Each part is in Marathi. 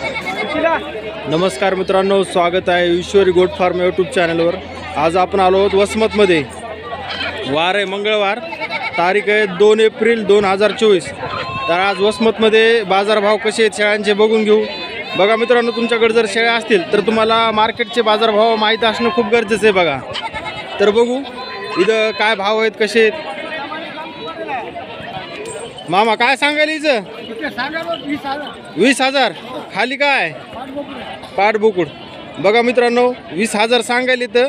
नमस्कार मित्रांनो, स्वागत आहे ईश्वरी गोट फार्म यूट्यूब चॅनलवर। आज आपण आलो आहोत वसमतमध्ये। वार आहे मंगळवार, तारीख आहे 2 एप्रिल 2024। तर आज वसमतमध्ये बाजारभाव कसे आहेत शेळ्यांचे बघून घेऊ। बघा मित्रांनो, तुमच्याकडे जर शेळ्या असतील तर तुम्हाला मार्केटचे बाजारभाव माहीत असणं खूप गरजेचं आहे। बघा तर बघू इथं काय भाव आहेत, कसे आहेत। मामा काय सांगाल हिचं? 20,000। खाली काय? पाठबोकुड। बघा मित्रांनो, 20,000 सांगायला तर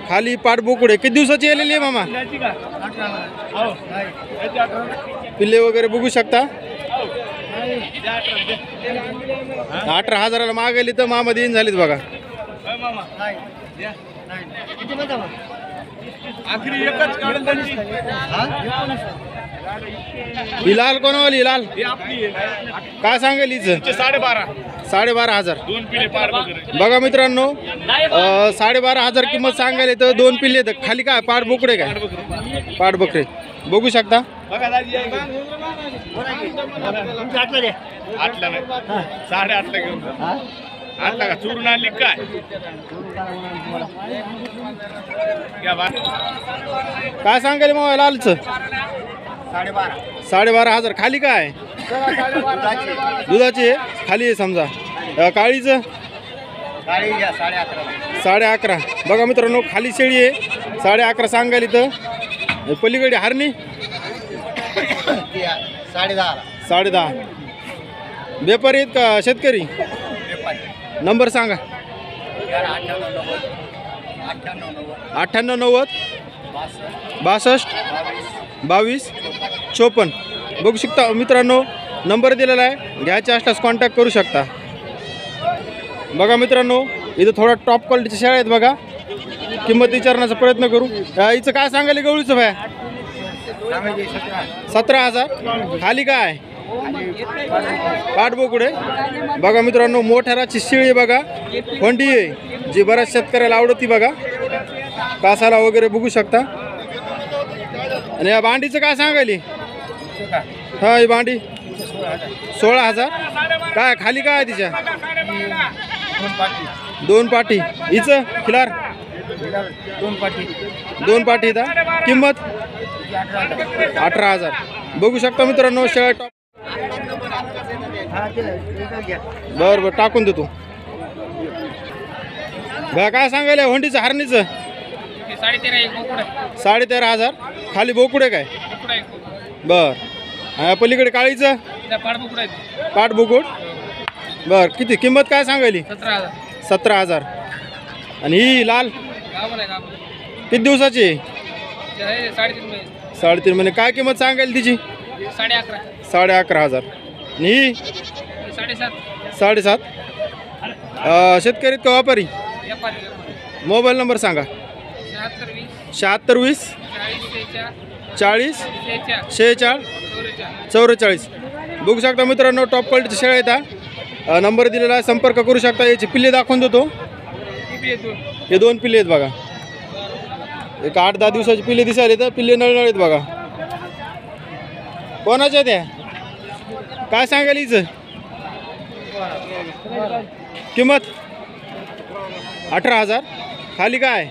खाली पाठबोकुड आहे। किती दिवसाची आलेली आहे मामा? पिल्ले वगैरे बघू शकता। 18,000ला मागायली तर मामा देईन झालीत बघा। ही लाल कोणावाली? लाल काय सांगेल हिचं? 12,500। बघा मित्रांनो, 12,500 किंमत सांगायला तर 2 पिल्ले तर खाली काय पाठबोकडे काय पाठबकरे बघू शकता। काय सांगायला मग लालचं? 12,500। खाली काय? दुधाची आहे खाली आहे समजा। काळीचं 11.5। बघा मित्रांनो, खाली शेळी आहे 11.5 सांगायला तर। पलीकडे हरणी 10.5। व्यापारी आहेत का शेतकरी? नंबर सांगा। 98 62 22 54। बघू शकता मित्रांनो, नंबर दिलेला आहे, घ्यायचे असल्यास कॉन्टॅक्ट करू शकता। बघा मित्रांनो, इथं थोडा टॉप क्वालिटीच्या शेळ्या आहेत। बघा किंमत विचारण्याचा प्रयत्न करू। हिचं काय सांगायला गवळीचं भाया? 17,000। खाली काय? पाठबोकुडे। बघा मित्रांनो, मोठ्याराची शेळी बघा, फंडी आहे जी बऱ्याच शेतकऱ्याला आवडती। बघा कासाला वगैरे बघू शकता। आणि या भांडीचं काय सांगायली? हा ही भांडी 16,000। काय खाली काय तिच्या? 2 पाटी। हिचं खिलार 2 पाटी इथं। किंमत 18,000। बघू शकता मित्रांनो, शेळ्या टॉप। बरं टाकून देतो। काय सांगायला होंडीचं हरणीचं? 13,500। खाली बोकुडे काय? बर। पलीकडे काळीचं पाठबोकुड। बर, किती किंमत काय सांगायली? 17,000। आणि ही लाल किती दिवसाची? 3.5 महिने। काय किंमत सांगायली तिची? 11,500। आणि ही 7.5। शेतकरी का व्यापारी? मोबाईल नंबर सांगा। 76 20 40 46 44। बघू शकता मित्रांनो, टॉप क्वालिटीच्या शेळ्या आहेत। नंबर दिलेला आहे, संपर्क करू शकता। याची पिल्ले दाखवून देतो। हे 2 पिल्ले आहेत बघा। एक 8-10 दिवसाची पिल्ले दिसायला तर पिल्ले नळनळीत बघा। कोणाच्या त्या? काय सांगायला हिचं? किंमत 18,000। खाली काय?